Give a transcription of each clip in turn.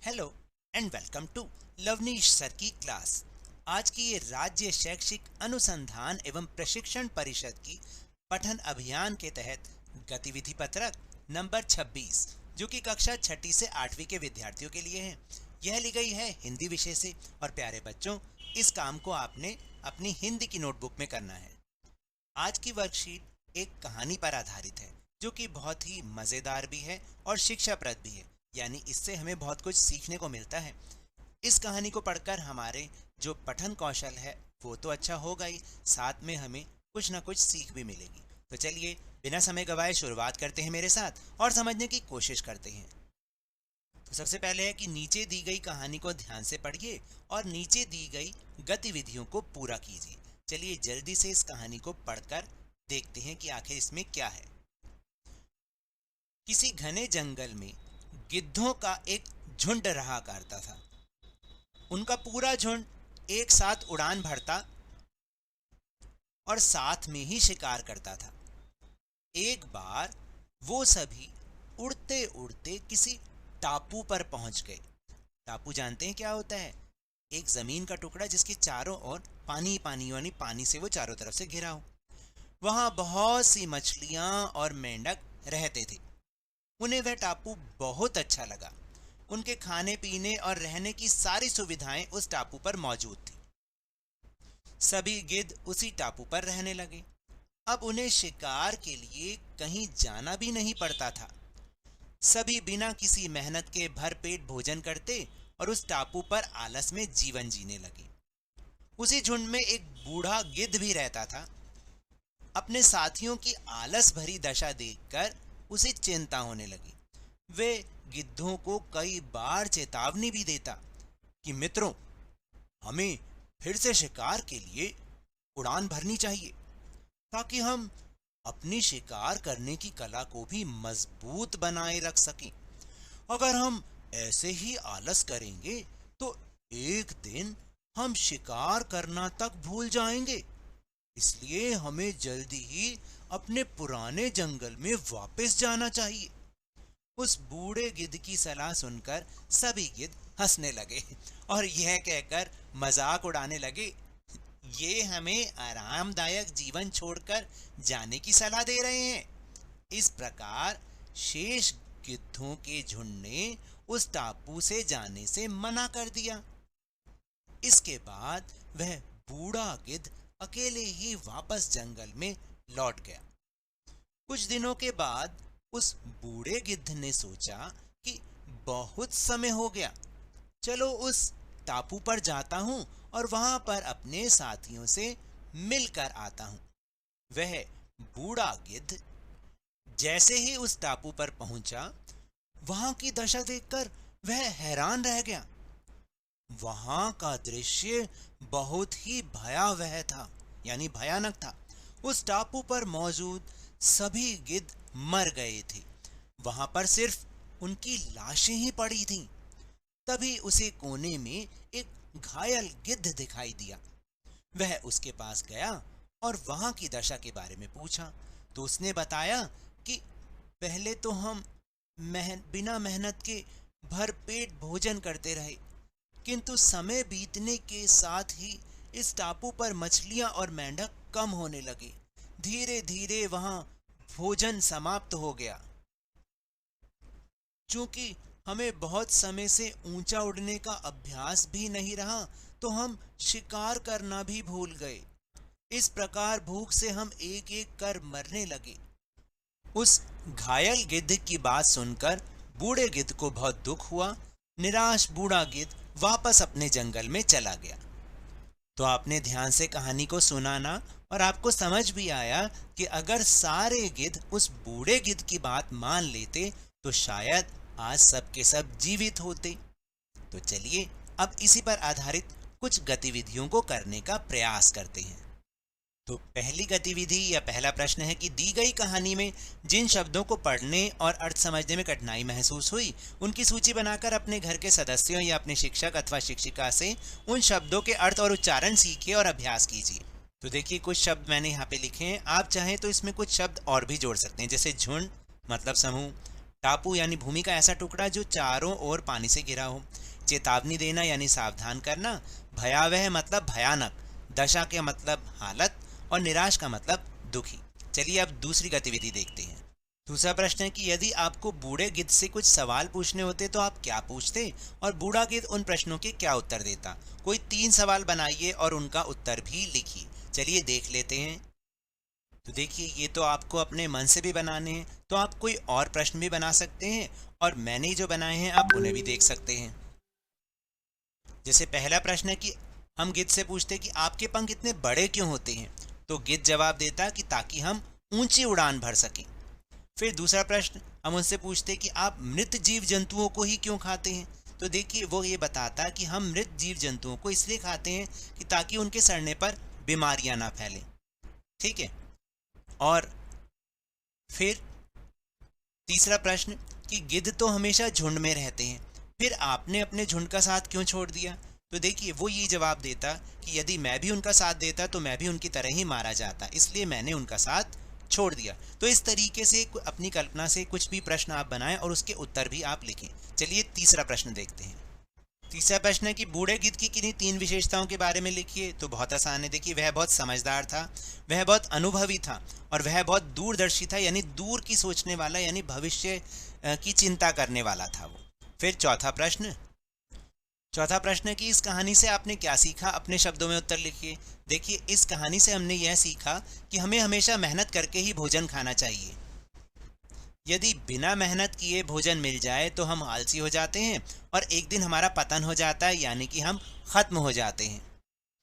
Hello and welcome to Lavneesh sir की class. आज की ये राज्य शैक्षिक अनुसंधान एवं प्रशिक्षण परिषद की पठन अभियान के तहत गतिविधि पत्रक नंबर 26 जो कि कक्षा छठी से 8वीं के विद्यार्थियों के लिए है। यह ली गई है हिंदी विषय से और प्यारे बच्चों, इस काम को आपने अपनी हिंदी की नोटबुक में करना है। आज की वर्कशीट एक कहानी पर आधारित है जो कि बहुत ही मज़ेदार भी है और शिक्षाप्रद भी है, यानी इससे हमें बहुत कुछ सीखने को मिलता है। इस कहानी को पढ़कर हमारे जो पठन कौशल है वो तो अच्छा होगा ही, साथ में हमें कुछ ना कुछ सीख भी मिलेगी। तो चलिए बिना समय गवाए शुरुआत करते हैं मेरे साथ और समझने की कोशिश करते हैं। तो सबसे पहले है कि नीचे दी गई कहानी को ध्यान से पढ़िए और नीचे दी गई गतिविधियों को पूरा कीजिए। चलिए जल्दी से इस कहानी को पढ़कर देखते हैं कि आखिर इसमें क्या है। किसी घने जंगल में गिद्धों का एक झुंड रहा करता था। उनका पूरा झुंड एक साथ उड़ान भरता और साथ में ही शिकार करता था। एक बार वो सभी उड़ते उड़ते किसी टापू पर पहुंच गए। टापू जानते हैं क्या होता है? एक जमीन का टुकड़ा जिसके चारों ओर पानी पानी यानी पानी से वो चारों तरफ से घिरा हो। वहां बहुत सी मछलियां और मेंढक रहते थे। उन्हें वह टापू बहुत अच्छा लगा। उनके खाने पीने और रहने की सारी सुविधाएं उस टापू पर मौजूद थी। सभी गिद्ध उसी टापू पर रहने लगे। अब उन्हें शिकार के लिए कहीं जाना भी नहीं पड़ता था। सभी बिना किसी मेहनत के भरपेट भोजन करते और उस टापू पर आलस में जीवन जीने लगे। उसी झुंड में एक बूढ़ा गिद्ध भी रहता था। अपने साथियों की आलस भरी दशा देखकर उसे चिंता होने लगी। वे गिद्धों को कई बार चेतावनी भी देता कि मित्रों, हमें फिर से शिकार के लिए उड़ान भरनी चाहिए ताकि हम अपनी शिकार करने की कला को भी मजबूत बनाए रख सकें। अगर हम ऐसे ही आलस करेंगे तो एक दिन हम शिकार करना तक भूल जाएंगे। इसलिए हमें जल्दी ही अपने पुराने जंगल में वापस जाना चाहिए। उस बूढ़े गिद्ध की सलाह सुनकर सभी गिद्ध हंसने लगे और यह कहकर मजाक उड़ाने लगे, ये हमें आरामदायक जीवन छोड़कर जाने की सलाह दे रहे हैं। इस प्रकार शेष गिद्धों के झुंड ने उस टापू से जाने से मना कर दिया। इसके बाद वह बूढ़ा गिद्ध अकेले ही वापस जंगल में लौट गया। कुछ दिनों के बाद उस बूढ़े गिद्ध ने सोचा कि बहुत समय हो गया, चलो उस टापू पर जाता हूं और वहां पर अपने साथियों से मिलकर आता हूं। वह बूढ़ा गिद्ध जैसे ही उस टापू पर पहुंचा, वहां की दशा देखकर वह हैरान रह गया। वहां का दृश्य बहुत ही भयावह था, यानी भयानक था। उस टापू पर मौजूद सभी गिद्ध मर गए थे। वहां पर सिर्फ उनकी लाशें ही पड़ी थीं। तभी उसे कोने में एक घायल गिद्ध दिखाई दिया। वह उसके पास गया और वहां की दशा के बारे में पूछा तो उसने बताया कि पहले तो हम बिना मेहनत के भरपेट भोजन करते रहे, किंतु समय बीतने के साथ ही इस टापू पर मछलियां और मेंढक कम होने लगे। धीरे धीरे वहां भोजन समाप्त हो गया। चूंकि हमें बहुत समय से ऊंचा उड़ने का अभ्यास भी नहीं रहा, तो हम शिकार करना भी भूल गए। इस प्रकार भूख से हम एक एक कर मरने लगे। उस घायल गिद्ध की बात सुनकर बूढ़े गिद्ध को बहुत दुख हुआ। निराश बूढ़ा गिद्ध वापस अपने जंगल में चला गया। तो आपने ध्यान से कहानी को सुना ना, और आपको समझ भी आया कि अगर सारे गिद्ध उस बूढ़े गिद्ध की बात मान लेते तो शायद आज सब के सब जीवित होते। तो चलिए अब इसी पर आधारित कुछ गतिविधियों को करने का प्रयास करते हैं। तो पहली गतिविधि या पहला प्रश्न है कि दी गई कहानी में जिन शब्दों को पढ़ने और अर्थ समझने में कठिनाई महसूस हुई, उनकी सूची बनाकर अपने घर के सदस्यों या अपने शिक्षक अथवा शिक्षिका से उन शब्दों के अर्थ और उच्चारण सीखिए और अभ्यास कीजिए। तो देखिए कुछ शब्द मैंने यहाँ पे लिखे हैं, आप चाहें तो इसमें कुछ शब्द और भी जोड़ सकते हैं, जैसे झुंड मतलब समूह, टापू यानी भूमि का ऐसा टुकड़ा जो चारों ओर पानी से घिरा हो। चेतावनी देना यानी सावधान करना। भयावह मतलब भयानक, दशा के मतलब हालत, और निराश का मतलब दुखी। चलिए अब दूसरी गतिविधि देखते हैं। दूसरा प्रश्न है कि यदि आपको बूढ़े गिद्ध से कुछ सवाल पूछने होते तो आप क्या पूछते और बूढ़ा गिद्ध उन प्रश्नों के क्या उत्तर देता। कोई 3 सवाल बनाइए और उनका उत्तर भी लिखिए। चलिए देख लेते हैं। तो देखिए, ये तो आपको अपने मन से भी बनाने हैं, तो आप कोई और प्रश्न भी बना सकते हैं और मैंने जो बनाए हैं आप उन्हें भी देख सकते हैं। जैसे पहला प्रश्न है कि हम गिद्ध से पूछते कि आपके पंख इतने बड़े क्यों होते हैं, तो गिद्ध जवाब देता कि ताकि हम ऊंची उड़ान भर सकें। फिर दूसरा प्रश्न हम उनसे पूछते कि आप मृत जीव जंतुओं को ही क्यों खाते हैं, तो देखिए वो ये बताता कि हम मृत जीव जंतुओं को इसलिए खाते हैं कि ताकि उनके सड़ने पर बीमारियां ना फैलें। ठीक है। और फिर तीसरा प्रश्न कि गिद्ध तो हमेशा झुंड में रहते हैं, फिर आपने अपने झुंड का साथ क्यों छोड़ दिया, तो देखिए वो ये जवाब देता कि यदि मैं भी उनका साथ देता तो मैं भी उनकी तरह ही मारा जाता, इसलिए मैंने उनका साथ छोड़ दिया। तो इस तरीके से अपनी कल्पना से कुछ भी प्रश्न आप बनाएं और उसके उत्तर भी आप लिखें। चलिए तीसरा प्रश्न देखते हैं। तीसरा प्रश्न है कि बूढ़े गिद्ध की किन्हीं 3 विशेषताओं के बारे में लिखिए। तो बहुत आसान है। देखिए, वह बहुत समझदार था, वह बहुत अनुभवी था और वह बहुत दूरदर्शी था, यानी दूर की सोचने वाला, यानी भविष्य की चिंता करने वाला था वो। फिर चौथा प्रश्न है कि इस कहानी से आपने क्या सीखा, अपने शब्दों में उत्तर लिखिए। देखिए, इस कहानी से हमने यह सीखा कि हमें हमेशा मेहनत करके ही भोजन खाना चाहिए। यदि बिना मेहनत किए भोजन मिल जाए तो हम आलसी हो जाते हैं और एक दिन हमारा पतन हो जाता है, यानी कि हम खत्म हो जाते हैं।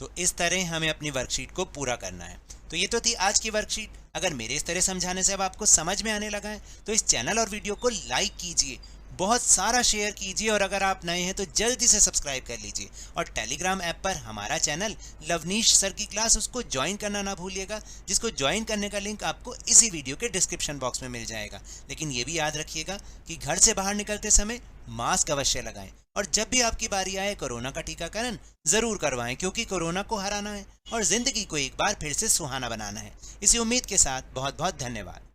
तो इस तरह हमें अपनी वर्कशीट को पूरा करना है। तो ये तो थी आज की वर्कशीट। अगर मेरे इस तरह समझाने से अब आपको समझ में आने लगा है तो इस चैनल और वीडियो को लाइक कीजिए, बहुत सारा शेयर कीजिए और अगर आप नए हैं तो जल्दी से सब्सक्राइब कर लीजिए। और टेलीग्राम ऐप पर हमारा चैनल लवनीश सर की क्लास, उसको ज्वाइन करना ना भूलिएगा, जिसको ज्वाइन करने का लिंक आपको इसी वीडियो के डिस्क्रिप्शन बॉक्स में मिल जाएगा। लेकिन ये भी याद रखिएगा कि घर से बाहर निकलते समय मास्क अवश्य लगाएं और जब भी आपकी बारी आए कोरोना का टीकाकरण जरूर करवाएं, क्योंकि कोरोना को हराना है और जिंदगी को एक बार फिर से सुहाना बनाना है। इसी उम्मीद के साथ बहुत बहुत धन्यवाद।